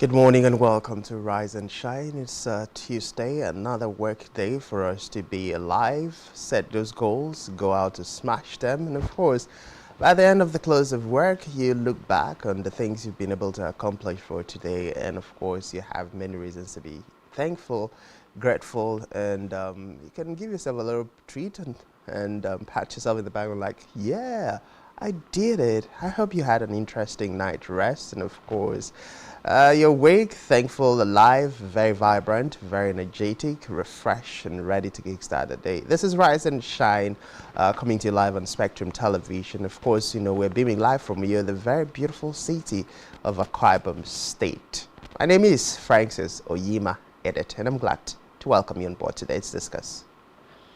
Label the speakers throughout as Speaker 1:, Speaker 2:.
Speaker 1: Good morning and welcome to Rise and Shine. It's Tuesday, another work day for us to be alive, set those goals, go out to smash them, and of course, by the end of the close of work, you look back on the things you've been able to accomplish for today, and of course, you have many reasons to be thankful, grateful, and you can give yourself a little treat and pat yourself in the back and like, yeah, I did it. I hope you had an interesting night rest, and of course, you're awake, thankful, alive, very vibrant, very energetic, refreshed, and ready to kickstart the day. This is Rise and Shine, coming to you live on Spectrum Television. Of course, you know, we're beaming live from here, the very beautiful city of Akwa Ibom State. My name is Francis Oyima Edit, and I'm glad to welcome you on board today to discuss.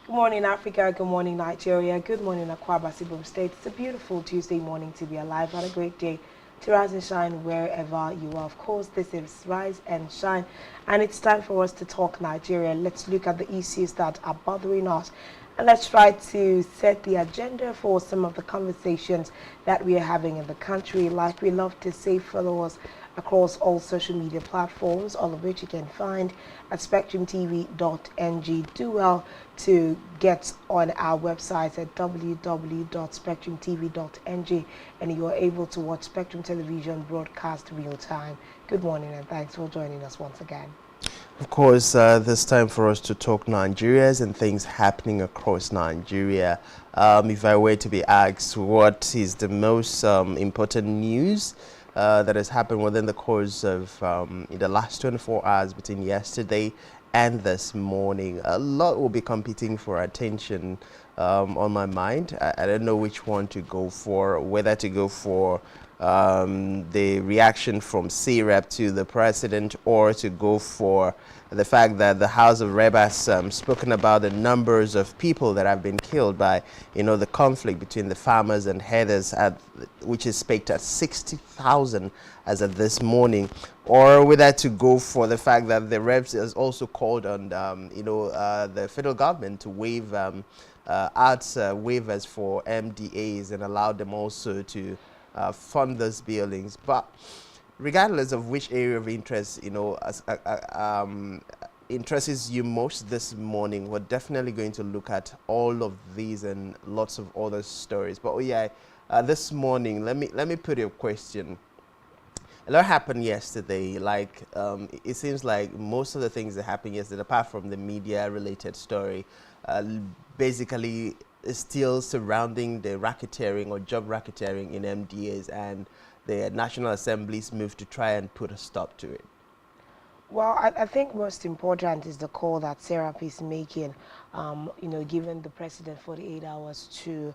Speaker 2: Good morning, Africa. Good morning, Nigeria. Good morning, Akwa Ibom State. It's a beautiful Tuesday morning to be alive. What a great day to rise and shine wherever you are. Of course, this is Rise and Shine, and it's time for us to talk Nigeria. Let's look at the issues that are bothering us, and let's try to set the agenda for some of the conversations that we are having in the country. Like we love to say, follow us across all social media platforms, all of which you can find at SpectrumTV.ng. Do well to get on our website at www.SpectrumTv.ng, and you are able to watch Spectrum Television broadcast real time. Good morning and thanks for joining us once again.
Speaker 1: Of course, this time for us to talk Nigerians and things happening across Nigeria. If I were to be asked what is the most important news that has happened within the course of in the last 24 hours between yesterday and this morning, a lot will be competing for attention on my mind. I don't know which one to go for, whether to go for the reaction from CREP to the president, or to go for the fact that the House of Rep has spoken about the numbers of people that have been killed by, you know, the conflict between the farmers and herders, which is spiked at 60,000 as of this morning, or whether to go for the fact that the Reps has also called on, the federal government to waive waivers for MDAs and allow them also to fund those buildings. But regardless of which area of interest, you know, interests you most this morning, we're definitely going to look at all of these and lots of other stories. But this morning, let me put you a question. A lot happened yesterday. Like it seems like most of the things that happened yesterday, apart from the media-related story, basically is still surrounding the racketeering or job racketeering in MDAs and the National Assembly's move to try and put a stop to it.
Speaker 2: Well, I think most important is the call that SERAP is making, giving the president 48 hours to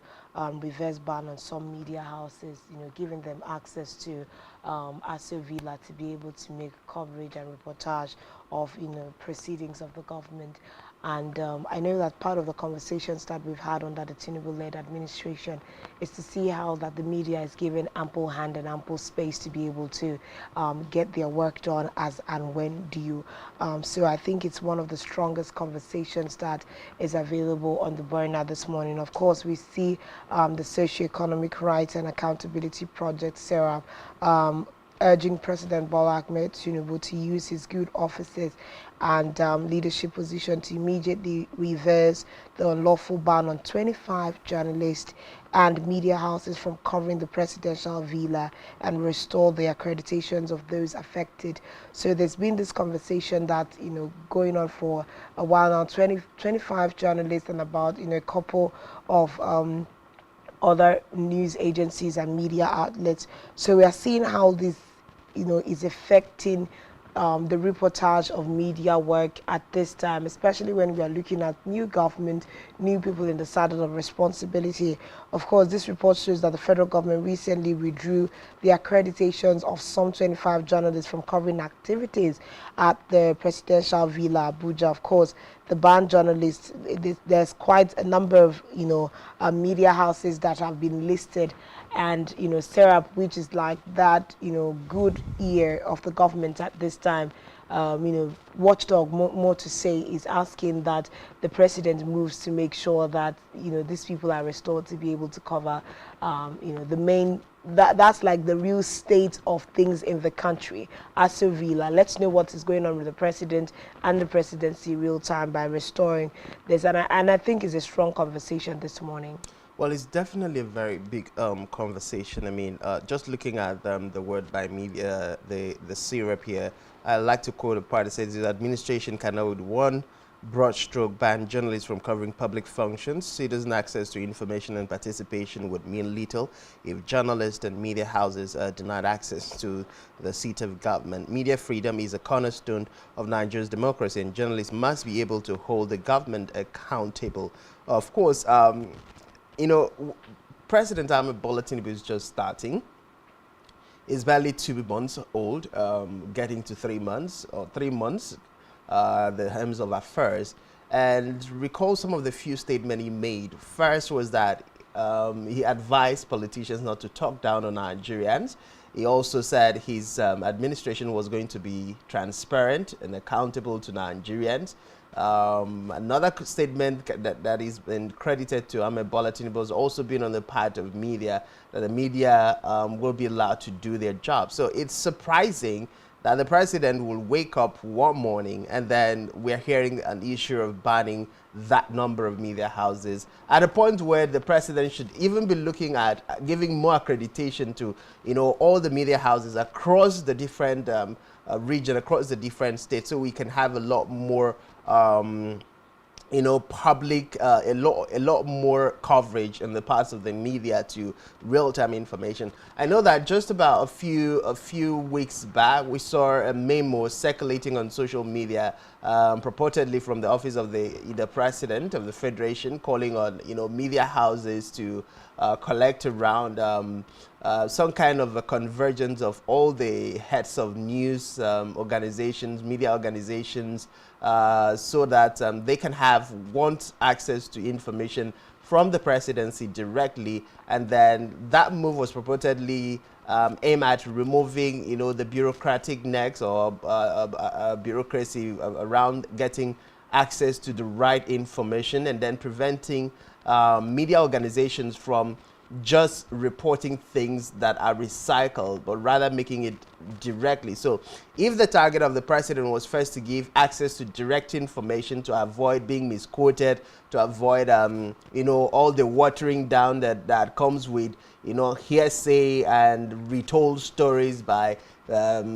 Speaker 2: reverse ban on some media houses, giving them access to Aso Villa to be able to make coverage and reportage of, proceedings of the government. And I know that part of the conversations that we've had under the Tinubu-led administration is to see how that the media is given ample hand and ample space to be able to get their work done as and when due. So I think it's one of the strongest conversations that is available on the burner this morning. Of course, we see the Socio-Economic Rights and Accountability Project, SERAP, urging President Bola Ahmed Tinubu to use his good offices and leadership position to immediately reverse the unlawful ban on 25 journalists and media houses from covering the presidential villa and restore the accreditations of those affected. So there's been this conversation that, going on for a while now, 25 journalists and about, a couple of other news agencies and media outlets. So we are seeing how this, is affecting the reportage of media work at this time, especially when we are looking at new government, new people in the saddle of responsibility. Of course, this report shows that the federal government recently withdrew the accreditations of some 25 journalists from covering activities at the presidential villa, Abuja. Of course, the banned journalists, there's quite a number of, media houses that have been listed, and, SERAP, which is like that, good ear of the government at this time, watchdog more to say is asking that the president moves to make sure that these people are restored to be able to cover the main that's like the real state of things in the country. As a Villa, let's know what is going on with the president and the presidency real time by restoring this. And I think it's a strong conversation this morning.
Speaker 1: Well, it's definitely a very big conversation. I mean, just looking at the word by media, the syrup here, I like to quote a part that says the administration cannot with one broad stroke ban journalists from covering public functions. Citizen access to information and participation would mean little if journalists and media houses are denied access to the seat of government. Media freedom is a cornerstone of Nigeria's democracy, and journalists must be able to hold the government accountable. Of course, President Ahmed Bola Tinubu is just starting. Is barely 2 months old, getting to 3 months or 3 months. The terms of affairs, and recall some of the few statements he made. First was that he advised politicians not to talk down on Nigerians. He also said his administration was going to be transparent and accountable to Nigerians. Another statement that is been credited to Ahmed Bola Tinubu has also been on the part of media, that the media will be allowed to do their job. So it's surprising that the president will wake up one morning and then we're hearing an issue of banning that number of media houses at a point where the president should even be looking at giving more accreditation to all the media houses across the different region, across the different states, so we can have a lot more public, a lot more coverage in the parts of the media to real-time information. I know that just about a few weeks back, we saw a memo circulating on social media, purportedly from the office of the president of the federation, calling on media houses to collect around some kind of a convergence of all the heads of news organizations, media organizations, so that they can want access to information from the presidency directly. And then that move was purportedly aimed at removing, the bureaucratic necks or bureaucracy around getting access to the right information, and then preventing media organizations from just reporting things that are recycled, but rather making it directly. So if the target of the president was first to give access to direct information to avoid being misquoted, to avoid all the watering down that comes with hearsay and retold stories by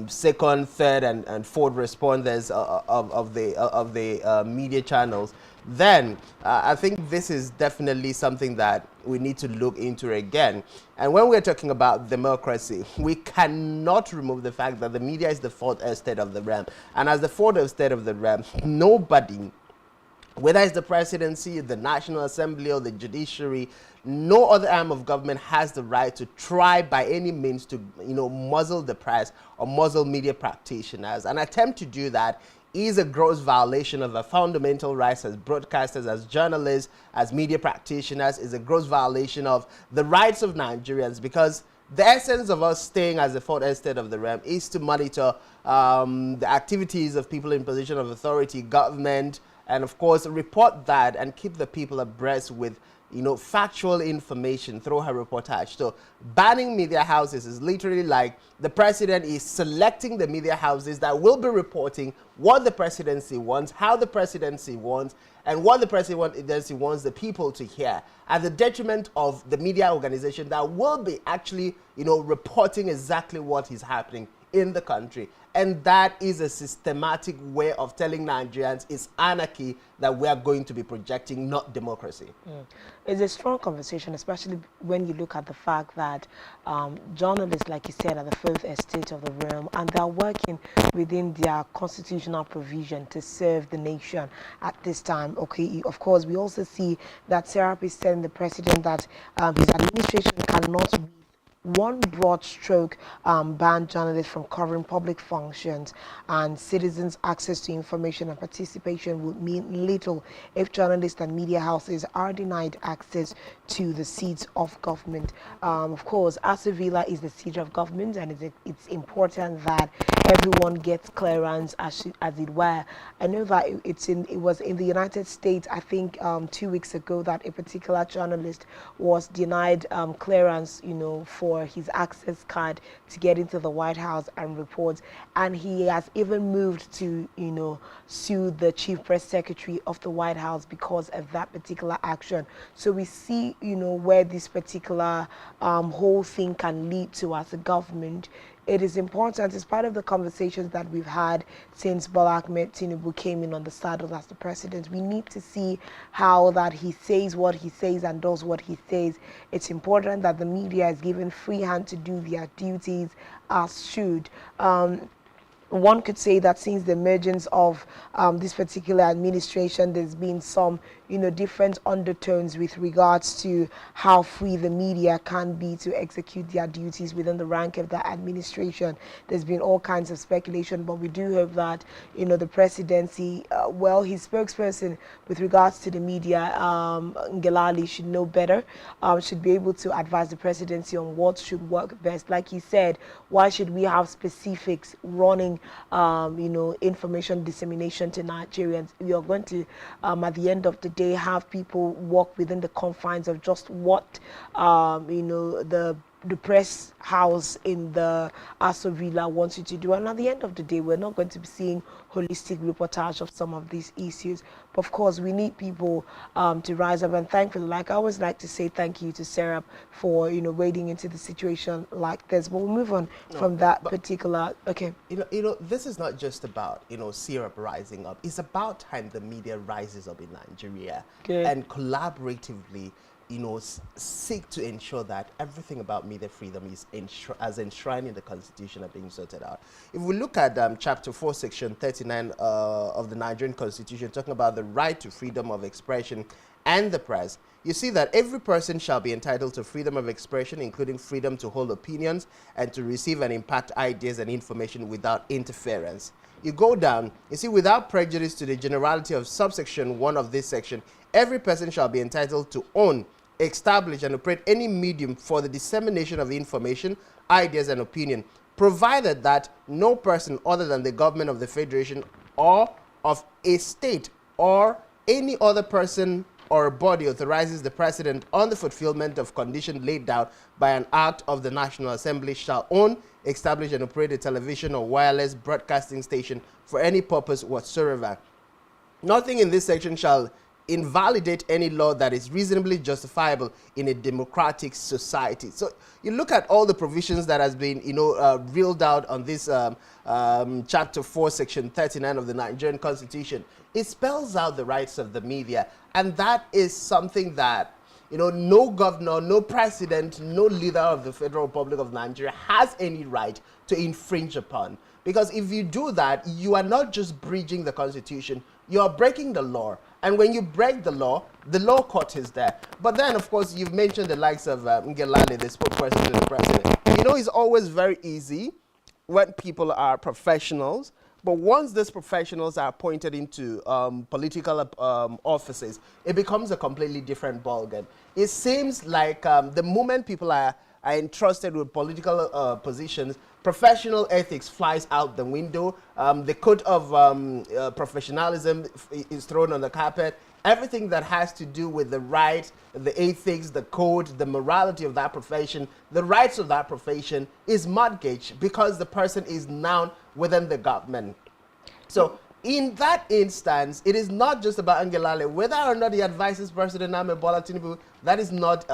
Speaker 1: second, third, and fourth responders of the media channels, then I think this is definitely something that we need to look into again. And when we're talking about democracy, we cannot remove the fact that the media is the fourth estate of the realm. And as the fourth estate of the realm, nobody, whether it's the presidency, the National Assembly, or the judiciary, no other arm of government has the right to try by any means to muzzle the press or muzzle media practitioners. An attempt to do that is a gross violation of our fundamental rights as broadcasters, as journalists, as media practitioners, is a gross violation of the rights of Nigerians, because the essence of us staying as the fourth estate of the realm is to monitor the activities of people in position of authority, government, and of course report that and keep the people abreast with factual information through her reportage. So banning media houses is literally like the president is selecting the media houses that will be reporting what the presidency wants, how the presidency wants, and what the presidency wants the people to hear, at the detriment of the media organization that will be actually reporting exactly what is happening in the country. And that is a systematic way of telling Nigerians it's anarchy that we are going to be projecting, not democracy.
Speaker 2: It's a strong conversation, especially when you look at the fact that journalists, like you said, are the fourth estate of the realm, and they're working within their constitutional provision to serve the nation at this time. Okay, of course, we also see that Serap is telling the president that his administration cannot be one broad stroke ban journalists from covering public functions, and citizens' access to information and participation would mean little if journalists and media houses are denied access to the seats of government. Of course, Asavila is the seat of government, and it's important that everyone gets clearance, as it were. I know that it was in the United States, I think 2 weeks ago, that a particular journalist was denied clearance, for his access card to get into the White House and report. And he has even moved to, sue the chief press secretary of the White House because of that particular action. So we see, where this particular whole thing can lead to as a government. It is important, as part of the conversations that we've had since Bola Ahmed Tinubu came in on the saddle as the president. We need to see how that he says what he says and does what he says. It's important that the media is given free hand to do their duties as should. One could say that since the emergence of this particular administration, there's been some, different undertones with regards to how free the media can be to execute their duties within the rank of the administration. There's been all kinds of speculation, but we do hope that, the presidency, his spokesperson with regards to the media, Ngelale, should know better, should be able to advise the presidency on what should work best. Like he said, why should we have specifics running information dissemination to Nigerians? We are going to, at the end of the day, have people work within the confines of just what, the press house in the Aso Villa wants you to do. And at the end of the day, we're not going to be seeing holistic reportage of some of these issues. But of course, we need people to rise up. And thankfully, like I always like to say, thank you to Sarah for, wading into the situation like this. But we'll move on from that particular, okay.
Speaker 1: This is not just about, Syrup rising up. It's about time the media rises up in Nigeria.
Speaker 2: Good.
Speaker 1: And collaboratively, seek to ensure that everything about media freedom is as enshrined in the Constitution are being sorted out. If we look at Chapter 4, Section 39 of the Nigerian Constitution, talking about the right to freedom of expression and the press, you see that every person shall be entitled to freedom of expression, including freedom to hold opinions and to receive and impart ideas and information without interference. You go down, you see, without prejudice to the generality of subsection 1 of this section, every person shall be entitled to own, establish, and operate any medium for the dissemination of information, ideas, and opinion, provided that no person other than the government of the Federation or of a state or any other person or body authorizes the President on the fulfillment of conditions laid down by an act of the National Assembly shall own, establish, and operate a television or wireless broadcasting station for any purpose whatsoever. Nothing in this section shall invalidate any law that is reasonably justifiable in a democratic society. So you look at all the provisions that has been, reeled out on this Chapter 4, Section 39 of the Nigerian Constitution. It spells out the rights of the media, and that is something that, no governor, no president, no leader of the Federal Republic of Nigeria has any right to infringe upon. Because if you do that, you are not just breaching the Constitution, you are breaking the law. And when you break the law court is there. But then, of course, you've mentioned the likes of Ngelale, the spokesperson to the president. It's always very easy when people are professionals. But once these professionals are appointed into political offices, it becomes a completely different ballgame. It seems like the moment people are entrusted with political positions, professional ethics flies out the window. The code of professionalism is thrown on the carpet. Everything that has to do with the rights, the ethics, the code, the morality of that profession, the rights of that profession is mortgaged because the person is now within the government. So in that instance, it is not just about Ngelale. Whether or not he advises President Ahmed Bola Tinubu, that is not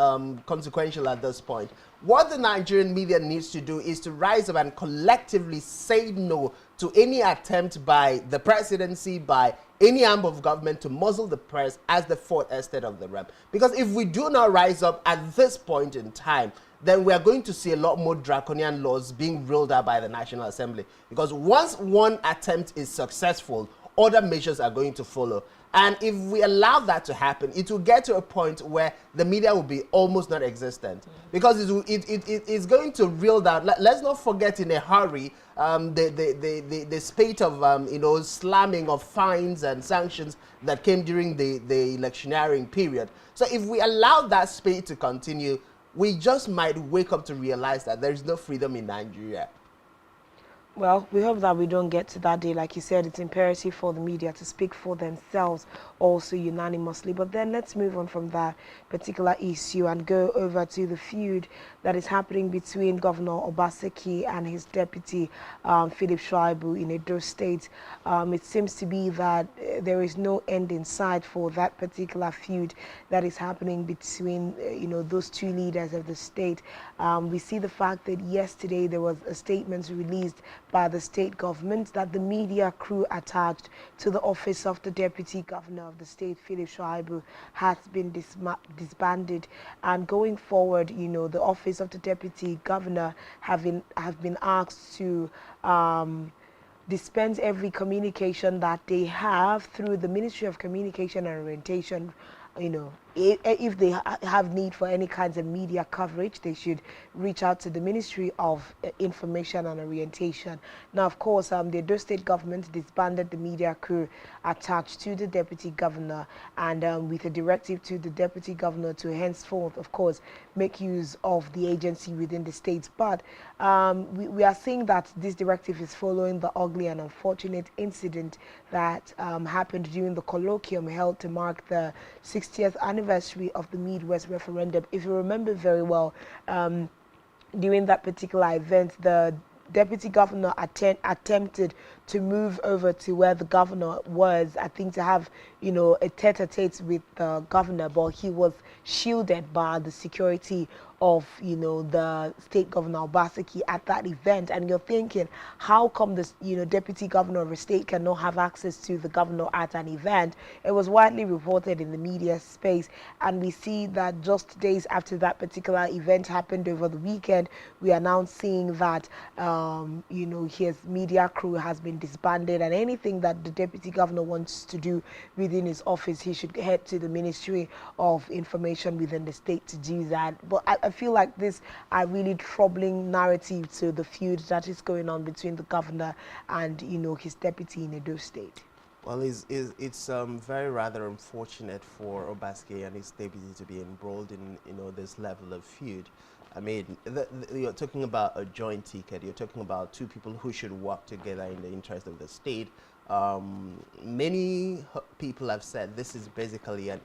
Speaker 1: consequential at this point. What the Nigerian media needs to do is to rise up and collectively say no to any attempt by the presidency, by any arm of government to muzzle the press as the fourth estate of the realm. Because if we do not rise up at this point in time, then we are going to see a lot more draconian laws being rolled out by the National Assembly. Because once one attempt is successful, other measures are going to follow. And if we allow that to happen, it will get to a point where the media will be almost non-existent. Because it's going to reel out. Let's not forget in a hurry the spate of slamming of fines and sanctions that came during the electioneering period. So if we allow that spate to continue, we just might wake up to realize that there is no freedom in Nigeria.
Speaker 2: Well, we hope that we don't get to that day. Like you said, it's imperative for the media to speak for themselves also unanimously. But then let's move on from that particular issue and go over to the feud that is happening between Governor Obaseki and his deputy, Philip Schreiber, in Edo State. It seems to be that there is no end in sight for that particular feud that is happening between, those two leaders of the state. We see the fact that yesterday there was a statement released by the state government that the media crew attached to the office of the deputy governor of the state, Philip Schreiber, has been disbanded. And going forward, the office of the deputy governor have been asked to dispense every communication that they have through the Ministry of Communication and Orientation. If they have need for any kinds of media coverage, they should reach out to the Ministry of Information and Orientation. Now, of course, the Edo State government disbanded the media crew attached to the deputy governor, and with a directive to the deputy governor to henceforth, of course, make use of the agency within the state. But we are seeing that this directive is following the ugly and unfortunate incident that happened during the colloquium held to mark the 60th anniversary of the Midwest referendum. If you remember very well, during that particular event, the deputy governor attempted to move over to where the governor was, I think, to have, a tete-a-tete with the governor, but he was shielded by the security of, the state governor Obaseki at that event. And you're thinking, how come this, deputy governor of a state cannot have access to the governor at an event? It was widely reported in the media space, and we see that just days after that particular event happened over the weekend, we are now seeing that, his media crew has been disbanded, and anything that the deputy governor wants to do within his office, he should head to the Ministry of Information within the state to do that. But I feel like these are really troubling narrative to the feud that is going on between the governor and, his deputy in Edo State.
Speaker 1: Well, it's very rather unfortunate for Obaseki and his deputy to be embroiled in this level of feud. I mean, you're talking about a joint ticket. You're talking about two people who should work together in the interest of the state. Many people have said this is basically a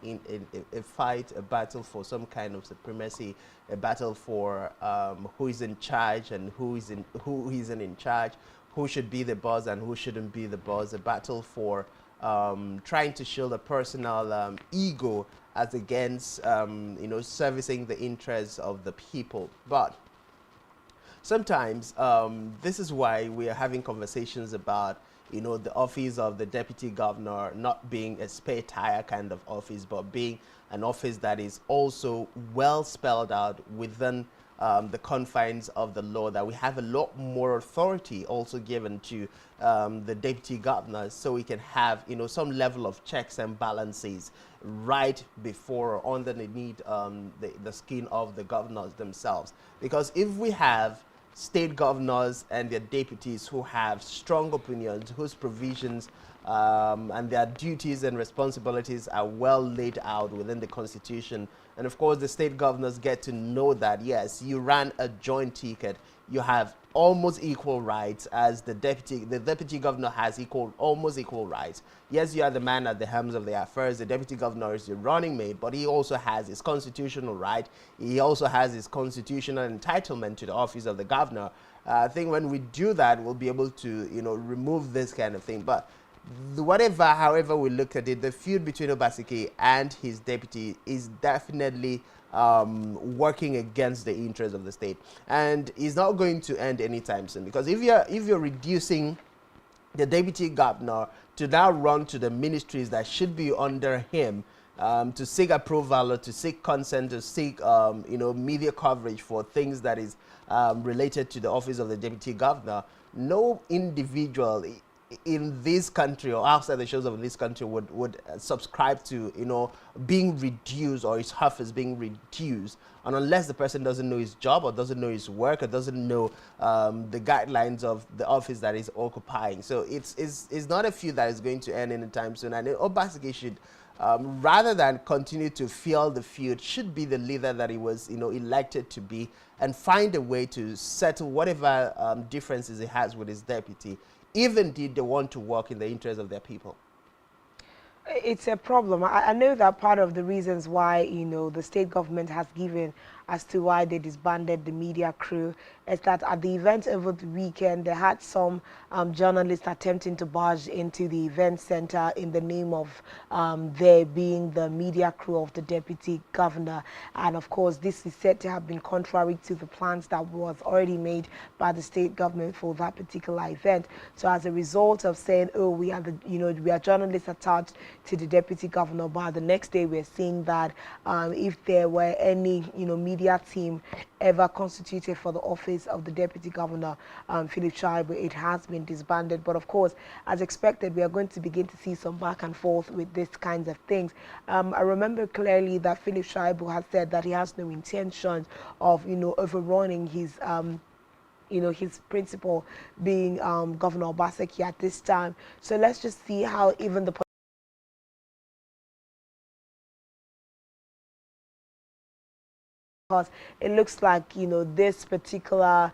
Speaker 1: fight, a battle for some kind of supremacy, a battle for who is in charge and who isn't in charge, who should be the boss and who shouldn't be the boss, a battle for trying to shield a personal ego as against servicing the interests of the people. But sometimes this is why we are having conversations about the office of the deputy governor not being a spare tire kind of office, but being an office that is also well spelled out within the confines of the law, that we have a lot more authority also given to the deputy governors, so we can have some level of checks and balances right before or underneath the skin of the governors themselves. Because if we have state governors and their deputies who have strong opinions, whose provisions and their duties and responsibilities are well laid out within the Constitution. And of course, the state governors get to know that, yes, you ran a joint ticket, you have almost equal rights as the deputy governor has almost equal rights. Yes, you are the man at the helms of the affairs. The deputy governor is your running mate, but he also has his constitutional right. He also has his constitutional entitlement to the office of the governor. I think when we do that, we'll be able to, remove this kind of thing. But however we look at it, the feud between Obaseki and his deputy is definitely working against the interests of the state, and is not going to end anytime soon. Because if you're reducing the deputy governor to now run to the ministries that should be under him, to seek approval or to seek consent, to seek media coverage for things that is related to the office of the deputy governor, no individual in this country or outside the shores of this country would subscribe to being reduced, or his office being reduced, and unless the person doesn't know his job or doesn't know his work or doesn't know the guidelines of the office that is occupying. So it's not a feud that is going to end anytime soon, and Obaseki should rather than continue to fuel the feud, should be the leader that he was, elected to be, and find a way to settle whatever differences he has with his deputy, if indeed they want to work in the interest of their people.
Speaker 2: It's a problem. I know that part of the reasons why, the state government has given as to why they disbanded the media crew is that at the event over the weekend, they had some journalists attempting to barge into the event center in the name of there being the media crew of the deputy governor. And of course, this is said to have been contrary to the plans that was already made by the state government for that particular event. So as a result of saying, oh, we are we are journalists attached to the deputy governor, but the next day we're seeing that if there were any, media team ever constituted for the office of the deputy governor, Philip Shaibu, it has been disbanded. But of course, as expected, we are going to begin to see some back and forth with these kinds of things. I remember clearly that Philip Shaibu has said that he has no intention of, overrunning his his principal being Governor Obaseki at this time. So let's just see how even the because it looks like this particular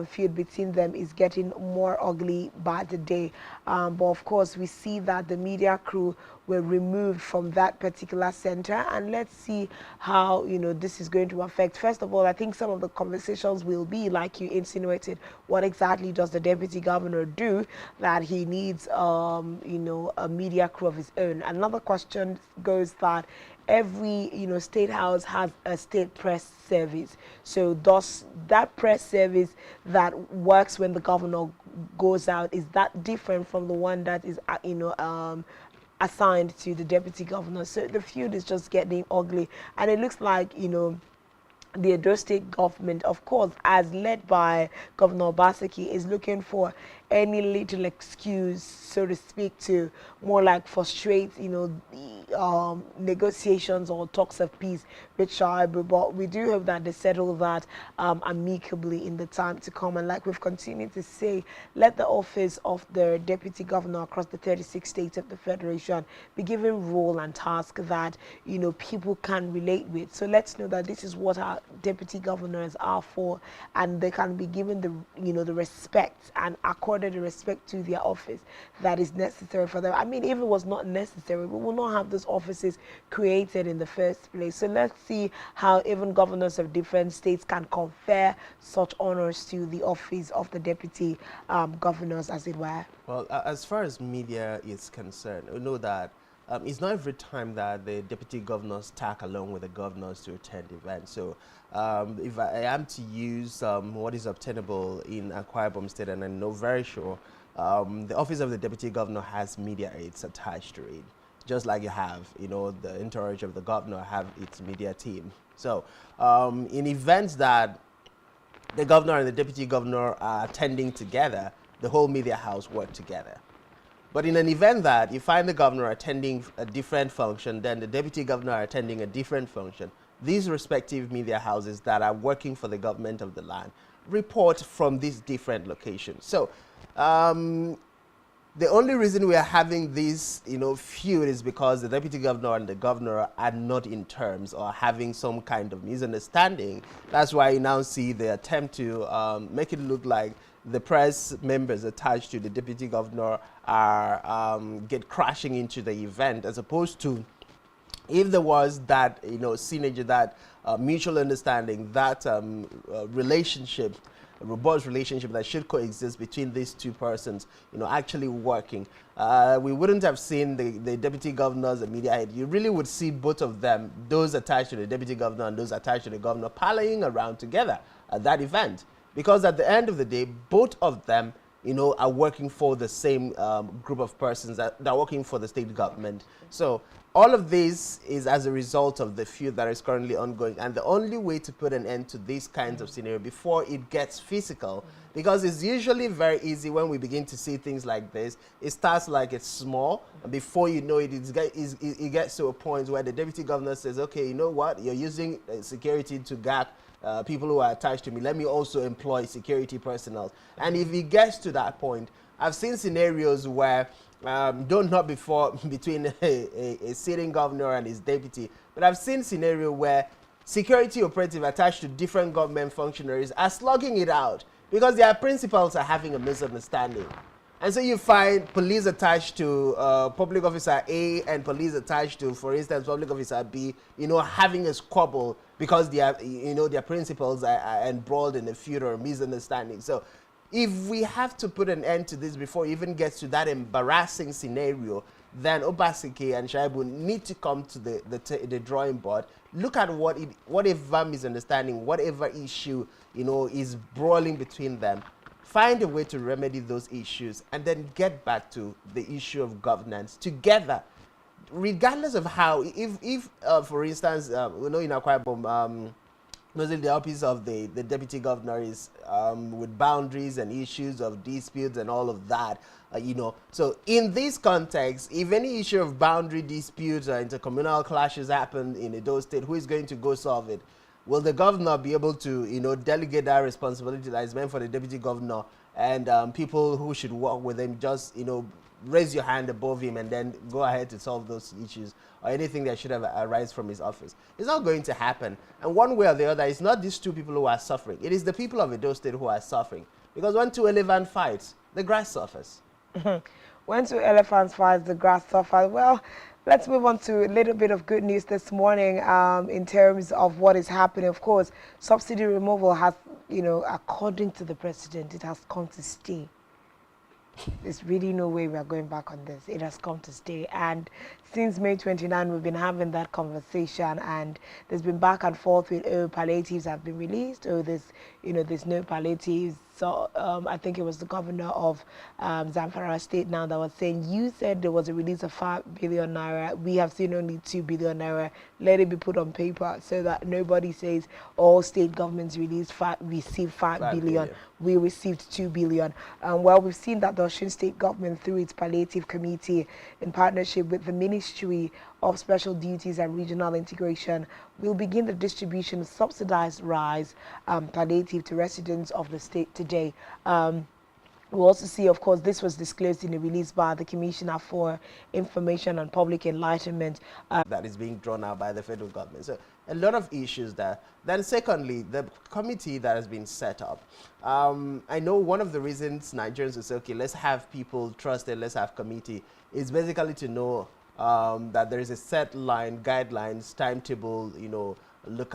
Speaker 2: feud between them is getting more ugly by the day. But of course we see that the media crew were removed from that particular center, and let's see how this is going to affect. First of all, I think some of the conversations will be like you insinuated, what exactly does the deputy governor do that he needs a media crew of his own. Another question goes that every state house has a state press service. So does that press service that works when the governor goes out, is that different from the one that is assigned to the deputy governor? So the feud is just getting ugly, and it looks like the Edo State government, of course, as led by Governor Obaseki, is looking for any little excuse, so to speak, to more like frustrate, the negotiations or talks of peace with Shaibu. But we do hope that they settle that amicably in the time to come. And like we've continued to say, let the office of the deputy governor across the 36 states of the Federation be given role and task that, people can relate with. So let's know that this is what our deputy governors are for, and they can be given the, the respect and accorded the respect to their office that is necessary for them. I mean, if it was not necessary, we will not have those offices created in the first place. So let's see how even governors of different states can confer such honors to the office of the deputy governors, as it were.
Speaker 1: Well, as far as media is concerned, we know that it's not every time that the deputy governors tag along with the governors to attend events. So if I am to use what is obtainable in Akwa Ibom State, and I know very sure the office of the deputy governor has media aides attached to it, just like you have, the entourage of the governor have its media team. So in events that the governor and the deputy governor are attending together, the whole media house work together. But in an event that you find the governor attending a different function, then the deputy governor attending a different function, these respective media houses that are working for the government of the land report from these different locations. So the only reason we are having this, feud is because the deputy governor and the governor are not in terms or having some kind of misunderstanding. That's why you now see the attempt to make it look like the press members attached to the deputy governor are get crashing into the event, as opposed to if there was that synergy, that mutual understanding, that relationship, a robust relationship that should coexist between these two persons, actually working. We wouldn't have seen the deputy governors, the media head. You really would see both of them, those attached to the deputy governor and those attached to the governor, parlaying around together at that event. Because at the end of the day, both of them, are working for the same group of persons that are working for the state government. So all of this is as a result of the feud that is currently ongoing. And the only way to put an end to these kinds of scenario before it gets physical, because it's usually very easy when we begin to see things like this. It starts like it's small, and before you know it, it gets to a point where the deputy governor says, okay, you know what, you're using security to gag people who are attached to me. Let me also employ security personnel. And if it gets to that point, I've seen scenarios where though not before between a sitting governor and his deputy, but I've seen scenario where security operative attached to different government functionaries are slugging it out because their principals are having a misunderstanding. And so you find police attached to public officer A and police attached to, for instance, public officer B, having a squabble because their principals are embroiled in a feud or a misunderstanding. So if we have to put an end to this before it even gets to that embarrassing scenario, then Obaseki and Shaibu need to come to the drawing board, look at whatever misunderstanding, whatever issue, is brawling between them, find a way to remedy those issues, and then get back to the issue of governance together, regardless of how. If for instance, in Akwa Ibom, mostly the office of the deputy governor is with boundaries and issues of disputes and all of that, So in this context, if any issue of boundary disputes or intercommunal clashes happen in Edo State, who is going to go solve it? Will the governor be able to, delegate that responsibility that is meant for the deputy governor, and people who should work with him just, raise your hand above him and then go ahead to solve those issues or anything that should have arise from his office? It's not going to happen. And one way or the other, it's not these two people who are suffering. It is the people of Edo State who are suffering. Because when two elephants fight, the grass suffers.
Speaker 2: When two elephants fight, the grass suffers. Well, let's move on to a little bit of good news this morning in terms of what is happening. Of course, subsidy removal has, according to the president, it has come to stay. There's really no way we are going back on this. It has come to stay. And since May 29, we've been having that conversation, and there's been back and forth with, palliatives have been released, there's no palliatives. So I think it was the governor of Zamfara State now that was saying, you said there was a release of 5 billion naira. We have seen only 2 billion naira. Let it be put on paper so that nobody says all state governments received 5 billion. We received 2 billion. Well, we've seen that the Osun State government, through its palliative committee, in partnership with the Ministry of Special Duties and Regional Integration, will begin the distribution of subsidized rice palliative to residents of the state today. We'll also see, of course, this was disclosed in a release by the Commissioner for Information and Public Enlightenment.
Speaker 1: That is being drawn out by the federal government. So a lot of issues there. Then secondly, the committee that has been set up. I know one of the reasons Nigerians will say, okay, let's have people trusted, let's have committee, is basically to know that there is a set line, guidelines, timetable, look